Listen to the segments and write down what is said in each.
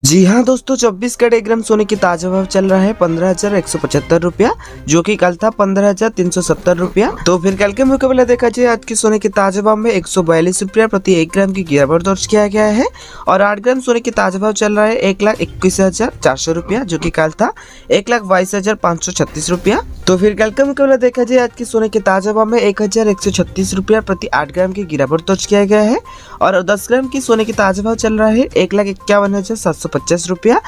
जी हाँ दोस्तों, 24 कैरेट 1 ग्राम सोने की ताजा भाव चल रहा है 15,175 रुपया, जो कि कल था 15,370 रुपया। तो फिर कल के मुकाबले देखा जाए आज की सोने के ताजा भाव में 142 रुपया प्रति 1 ग्राम की गिरावट दर्ज किया गया है। और 8 ग्राम सोने की ताजा भाव चल रहा है 1,21,400 रुपया, जो कि कल था 1,22,536 रुपया। तो फिर कल का मुकाबला देखा जाए आज की सोने के ताजा भाव में 1,136 रुपया प्रति 8 ग्राम की गिरावट दर्ज किया गया है। और 10 ग्राम की सोने की ताजा भाव चल रहा है 1,51,750 रुपया,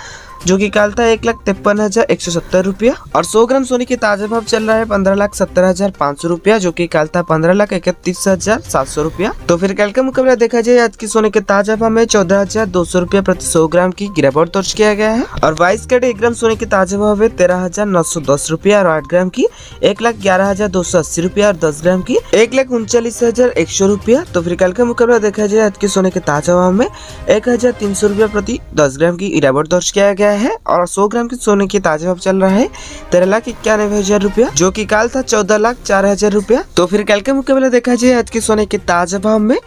जो कि कल था 1,53,170 रुपया। और 100 ग्राम सोने की ताजा भाव चल रहा है 15,70,500 रुपया, जो कि कल था 15,31,700 रुपया। तो फिर कल का मुकाबला देखा जाए आज की सोने के ताजा भाव में 14,200 रुपया प्रति 100 ग्राम की गिरावट दर्ज किया गया है। और 22 कैरेट 1 ग्राम सोने की ताजा भाव है 13,910 रुपया, और 8 ग्राम की 1,11,280 रुपया, और 10 ग्राम की 1,39,100 रुपया। तो फिर कल का मुकाबला देखा जाए आज के सोने के ताजा भाव में 1,300 रुपया प्रति 10 ग्राम की गिरावट दर्ज किया गया है। और 100 ग्राम की सोने की ताजा भाव चल रहा है 13,91,000 रुपया, जो कि कल था 14,04,000 रुपया। तो फिर कल के मुकाबले देखा जाए आज के सोने के ताजा भाव में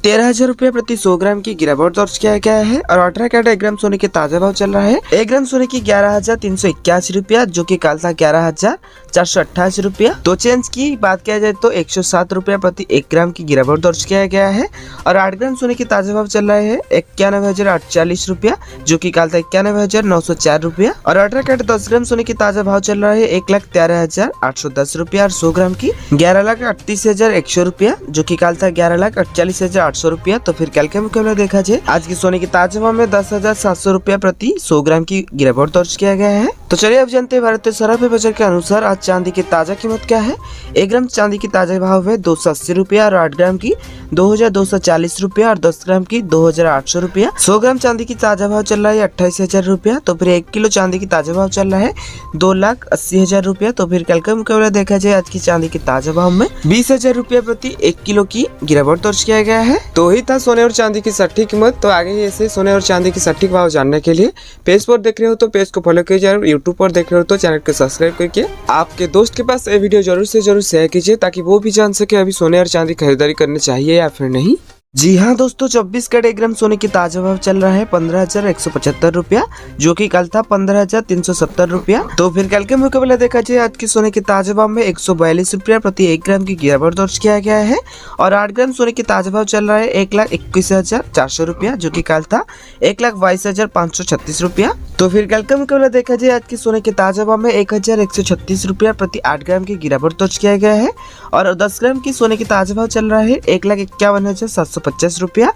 13,000 रुपया प्रति 100 ग्राम की गिरावट दर्ज किया गया है। और 18 कैरेट 1 ग्राम सोने की ताजा भाव चल रहा है 1 ग्राम सोने की 11,381 रुपया, जो कि कल था 11,488 रुपया। तो चेंज की बात किया जाए तो 107 रुपया प्रति 1 ग्राम की गिरावट दर्ज किया गया है। और 8 ग्राम सोने की ताजा भाव चल रहा है 91,840 रुपया, जो कि कल था 91,904 रुपया। और 18 कैरेट 10 ग्राम सोने की ताजा भाव चल रहा है 1,13,810 रुपया, और 100 ग्राम की 11,38,100 रुपया, जो कि कल था 11,48,800 रुपया। तो फिर कल के मुकाबले देखा जाए आज की सोने की ताजा भाव में 10,700 रुपया प्रति 100 ग्राम की गिरावट दर्ज किया गया है। तो चलिए अब जानते हैं भारतीय सराफा बाजार के अनुसार आज चांदी की ताजा कीमत क्या है। 1 ग्राम चांदी की ताजा भाव है 280 रुपया, और 8 ग्राम की 2,240 रुपया, और 10 ग्राम की 2,800 रुपया। 100 ग्राम चांदी की ताजा भाव चल रहा है 28,000 रुपया। तो फिर 1 किलो चांदी की ताजा भाव चल रहा है 2,80,000 रुपया। तो फिर कल का मुकाबला देखा जाए आज की चांदी की ताजा भाव में 20,000 रुपया प्रति 1 किलो की गिरावट दर्ज किया गया है। तो ही था सोने और चांदी की सटीक कीमत। तो आगे ही ऐसे सोने और चांदी की सटीक भाव जानने के लिए पेज पर देख रहे हो तो पेज को फॉलो कीजिए, और यूट्यूब पर देख रहे हो तो चैनल को सब्सक्राइब करके आपके दोस्त के पास ये वीडियो जरूर से जरूर शेयर कीजिए, ताकि वो भी जान सके अभी सोने और चांदी खरीदारी करनी चाहिए या फिर नहीं। जी हाँ दोस्तों, 24 कैरेट 1 ग्राम सोने की ताजा भाव चल रहा है 15,175 रुपया, जो कि कल था 15,370 रुपया। तो फिर कल के मुकाबले देखा जाए आज की सोने की ताजा भाव में 142 रुपया प्रति 1 ग्राम की गिरावट दर्ज किया गया है। और 8 ग्राम सोने की ताजा भाव चल रहा है 1,21,400 रुपया, जो कि कल था 1,22,536 रुपया। तो फिर कल का मुकाबला देखा जाए आज की सोने के ताजा भाव में 1,136 रुपया प्रति 8 ग्राम की गिरावट दर्ज किया गया है। और 10 ग्राम की सोने की ताजा भाव चल रहा है 1,51,750 रुपया,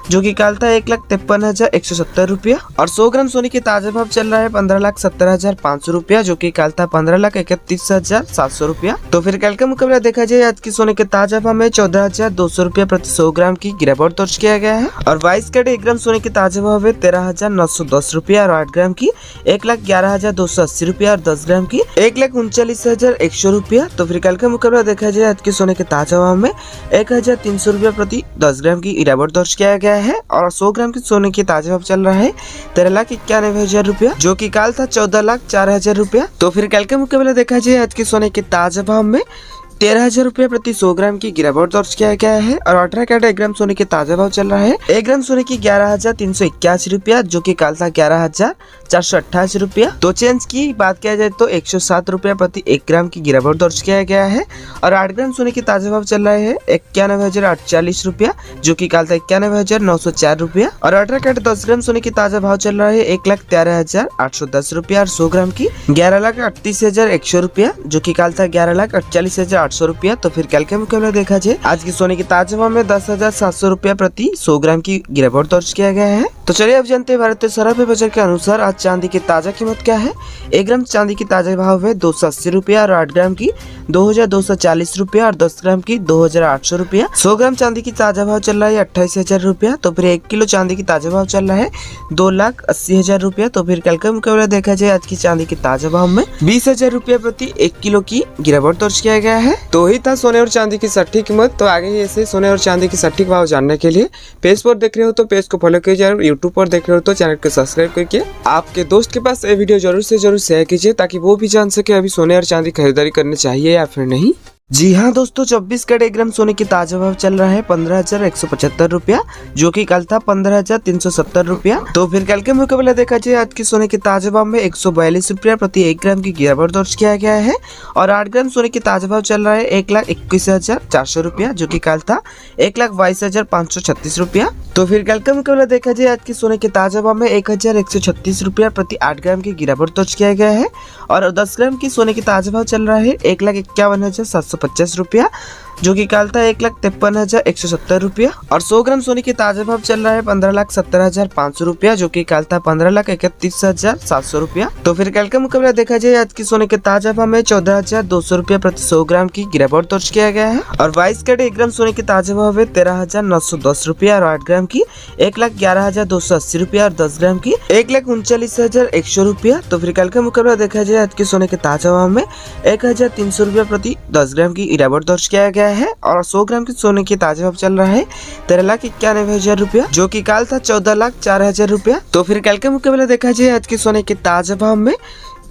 जो कि कल था 1,53,170 रुपया। और 100 ग्राम सोने की ताजा भाव चल रहा है 15,70,500 रुपया, जो कि कल था 15,31,700 रुपया। तो फिर कल का मुकाबला देखा जाए आज की सोने के ताजा भाव में 14,200 रुपया प्रति 100 ग्राम की गिरावट दर्ज किया गया है। और 22 कैरेट 1 ग्राम सोने की ताजा भाव है 13,910 रुपया, और 8 ग्राम की 1,11,280 रुपया, और 10 ग्राम की 1,39,100 रुपया। तो फिर कल का मुकाबला देखा जाए आज के सोने के ताजा भाव में 1,300 रुपया प्रति 10 ग्राम की गिरावट दर्ज किया गया है। और 100 ग्राम की सोने की ताजा भाव चल रहा है 13,91,000 रुपया, जो कि कल था 14,04,000 रुपया। तो फिर कल के मुकाबले देखा जाए आज के सोने के ताजा भाव में 13,000 रुपया प्रति 100 ग्राम की गिरावट दर्ज किया गया है। और 18 कैरेट 1 ग्राम सोने की ताजा भाव चल रहा है 1 ग्राम सोने की 11,381 रुपया, जो कि कल था 11,488 रुपया। तो चेंज की बात किया जाए तो 107 रुपया प्रति 1 ग्राम की गिरावट दर्ज किया गया है। और 8 ग्राम सोने की ताजा भाव चल रहा है 91,840 रुपया, जो कि कल था 91,904 रुपया। और 18 कैरेट 10 ग्राम सोने की ताजा भाव चल रहा है 1,13,810 रुपया, और 100 ग्राम की 11,38,100 रुपया, जो कि कल था 11,48,800 रुपया। तो फिर कल के मुकाबले देखा जाए आज की सोने की ताजा भाव में 10,700 रुपया प्रति 100 ग्राम की गिरावट दर्ज किया गया है। तो चलिए अब जानते हैं भारतीय सराफा बाजार के अनुसार आज चांदी की ताजा कीमत क्या है। 1 ग्राम चांदी की ताजा भाव है 280 रुपया, और 8 ग्राम की 2,240 रुपया, और 10 ग्राम की 2,800 रुपया। 100 ग्राम चांदी की ताजा भाव चल रहा है 28,000 रुपया। तो फिर 1 किलो चांदी की ताजा भाव चल रहा है 2,80,000 रुपया। तो फिर कल का मुकाबला देखा जाए आज की चांदी की ताजा भाव में 20,000 रुपया प्रति 1 किलो की गिरावट दर्ज किया गया है। तो ही था सोने और चांदी की सटीक कीमत। तो आगे ही ऐसे सोने और चांदी की सटीक भाव जानने के लिए पेज पर देख रहे हो तो पेज को फॉलो कीजिए, और यूट्यूब पर देख रहे हो तो चैनल को सब्सक्राइब करके आपके दोस्त के पास ये वीडियो जरूर से जरूर शेयर कीजिए, ताकि वो भी जान सके अभी सोने और चांदी खरीदारी करनी चाहिए या फिर नहीं। जी हाँ दोस्तों, 24 कैरेट 1 ग्राम सोने की ताजा भाव चल रहा है 15,175 रुपया, जो कि कल था 15,370 रुपया। तो फिर कल के मुकाबले देखा जाए आज की सोने के ताजा भाव में 142 रुपया प्रति 1 ग्राम की गिरावट दर्ज किया गया है। और 8 ग्राम सोने की ताजा भाव चल रहा है 1,21,400 रुपया, जो कि कल था 1,22,536 रुपया। तो फिर कल का मुकाबला देखा जाए आज की सोने के ताजा भाव में 1,136 रुपया प्रति 8 ग्राम की गिरावट दर्ज किया गया है। और 10 ग्राम की सोने की ताजा भाव चल रहा है 1,51,750 रुपया, जो कि कल था 1,53,170 रुपया। और 100 ग्राम सोने की ताजा भाव चल रहा है 15,70,500 रुपया, जो कि कल था 15,31,700 रुपया। तो फिर कल का मुकाबला देखा जाए आज की सोने के ताजा भाव में 14,200 रुपया प्रति 100 ग्राम की गिरावट दर्ज किया गया है। और 22 कैरेट 1 ग्राम सोने की ताजा भाव है 13,910 रुपया, और 8 ग्राम की 1,11,280 रुपया, और 10 ग्राम की 1,39,100 रुपया। तो फिर कल का मुकाबला देखा जाए आज की सोने के ताजा भाव में 1,300 रुपया प्रति 10 ग्राम की गिरावट दर्ज किया गया है। और 100 ग्राम की सोने की ताजा भाव चल रहा है 13,91,000 रुपया, जो कि कल था 14,04,000 रुपया। तो फिर कल के मुकाबले देखा जाए आज की सोने के ताजा भाव में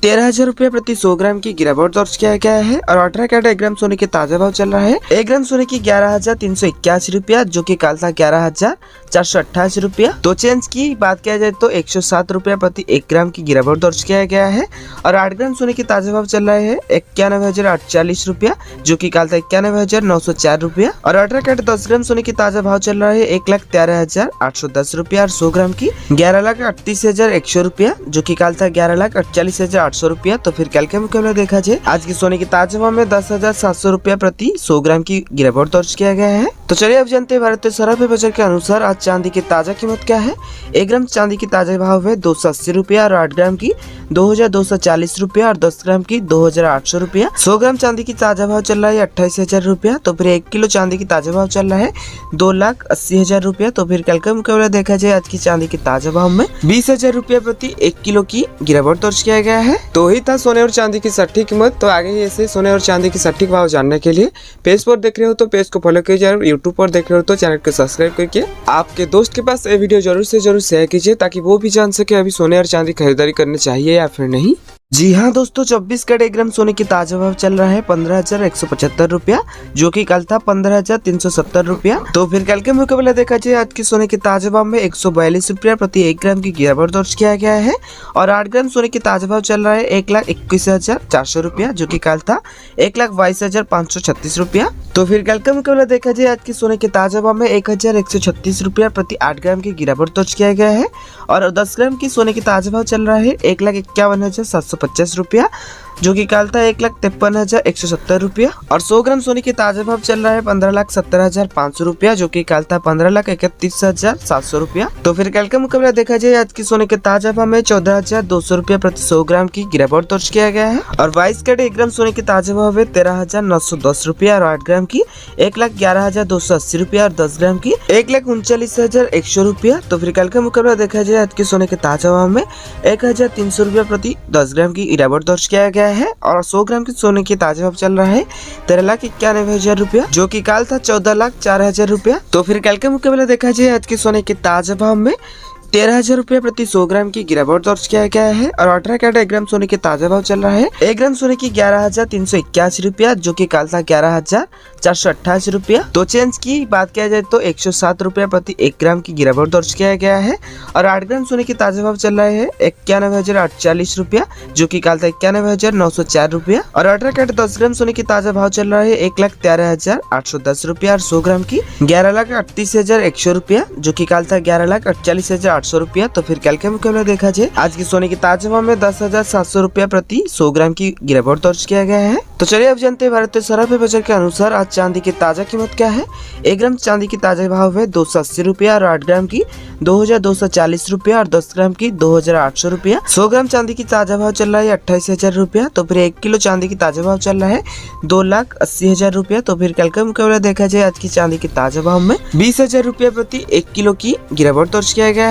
13,000 रुपया प्रति 100 ग्राम की गिरावट दर्ज किया गया है। और 18 कैरेट 1 ग्राम सोने के ताजा भाव चल रहा है 1 ग्राम सोने की 11,381 रुपया, जो कि कल था 11,488 रुपया। तो चेंज की बात किया जाए तो 107 रुपया प्रति 1 ग्राम की गिरावट दर्ज किया गया है। और 8 ग्राम सोने की ताजा भाव चल रहा है 91,048 रुपया, जो कि कल था 91,904 रुपया। और 18 कैरेट 10 ग्राम सोने की ताजा भाव चल रहा है 1,13,810 रुपया, और 100 ग्राम की 11,38,100 रुपया, जो कि कल था 11,48,800 रुपया। तो फिर कल के मुकाबले देखा जाए आज की सोने की ताजा भाव में 10,700 रुपया प्रति 100 ग्राम की गिरावट दर्ज किया गया है। तो चलिए अब जानते हैं भारतीय सराफा बाजार के अनुसार आज चांदी की ताजा कीमत क्या है। 1 ग्राम चांदी की ताजा भाव है 280 रुपया, और 8 ग्राम की 2,240 रुपया, और 10 ग्राम की 2,800 रुपया। 100 ग्राम चांदी की ताजा भाव चल रहा है 28,000 रुपया। तो फिर 1 किलो चांदी की ताजा भाव चल रहा है 2,80,000 रुपया। तो फिर कल का मुकाबला देखा जाए आज की चांदी की ताजा भाव में 20,000 रुपया प्रति 1 किलो की गिरावट दर्ज किया गया है। तो ही था सोने और चांदी की सटीक कीमत। तो आगे ही ऐसे सोने और चांदी की सटीक भाव जानने के लिए पेज पर देख रहे हो तो पेज को फॉलो कीजिए, और यूट्यूब पर देख रहे हो तो चैनल को सब्सक्राइब करके आपके दोस्त के पास ये वीडियो जरूर से जरूर शेयर कीजिए, ताकि वो भी जान सके अभी सोने और चांदी खरीदारी करनी चाहिए या फिर नहीं। जी हाँ दोस्तों, 24 कैरेट 1 ग्राम सोने की ताजा भाव चल रहा है 15,175 रुपया, जो कि कल था 15,370 रुपया। तो फिर कल के मुकाबले देखा जाए आज की सोने की ताजा भाव में 142 रुपया प्रति 1 ग्राम की गिरावट दर्ज किया गया है। और 8 ग्राम सोने की ताजा भाव चल रहा है 1,21,400 रुपया, जो कि कल था 1,22,536 रुपया। तो फिर कल का मुकाबला देखा जाए आज की सोने के ताजा भाव में 1,136 रुपया प्रति 8 ग्राम की गिरावट दर्ज किया गया है। और 10 ग्राम की सोने की ताजा भाव चल रहा है 1,51,750 रुपया, जो कि कल था 1,53,170 रुपया। और 100 ग्राम सोने की ताजा भाव चल रहा है 15,70,500 रुपया, जो कि कल था 15,31,700 रुपया। तो फिर कल का मुकाबला देखा जाए आज की सोने के ताजा भाव में 14,200 रुपया प्रति 100 ग्राम की गिरावट दर्ज किया गया है। और 22 कैरेट 1 ग्राम सोने की ताजा भाव है 13,910 रुपया, और 8 ग्राम की 1,11,280 रुपया, और 10 ग्राम की 1,39,100 रुपया। तो फिर कल का मुकाबला देखा जाए आज की सोने के ताजा भाव में 1,300 रुपया प्रति 10 ग्राम की गिरावट दर्ज किया गया है। और 100 ग्राम की सोने की ताजा भाव चल रहा है 13,91,000 रुपया, जो कि कल था 14,04,000 रुपया। तो फिर कल के मुकाबले देखा जाए आज की सोने के ताजा भाव में 13,000 रुपया प्रति 100 ग्राम की गिरावट दर्ज किया गया है। और 18 कैरेट 1 ग्राम सोने के ताजा भाव चल रहा है 1 ग्राम सोने की 11,381 रुपया, जो कि कल था 11,488 रुपया। तो चेंज की बात किया जाए तो 107 रुपया प्रति 1 ग्राम की गिरावट दर्ज किया गया है। और 8 ग्राम सोने की ताजा भाव चल रहा है 91,048 रुपया, जो कि कल था 91,904 रुपया। और 18 कैरेट 10 ग्राम सोने की ताजा भाव चल रहा है 1,13,810 रुपया, और 100 ग्राम की 11,38,100 रुपया, जो कि कल था 11,48,800 रुपया। तो फिर कल के मुकाबले देखा जाए आज की सोने की ताजा भाव में 10,700 रुपया प्रति 100 ग्राम की गिरावट दर्ज किया गया है। तो चलिए अब जानते हैं भारतीय सराफा बाजार के अनुसार आज चांदी की ताजा कीमत क्या है। 1 ग्राम चांदी की ताजा भाव है 280 रुपया, और 8 ग्राम की 2,240 रुपया, और 10 ग्राम की 2,800 रुपया। 100 ग्राम चांदी की ताजा भाव चल रहा है 28,000 रुपया। तो फिर 1 किलो चांदी की ताजा भाव चल रहा है 2,80,000 रुपया। तो फिर कल का मुकाबला देखा जाए आज की चांदी की ताजा भाव में 20,000 रुपया प्रति 1 किलो की गिरावट दर्ज किया गया है।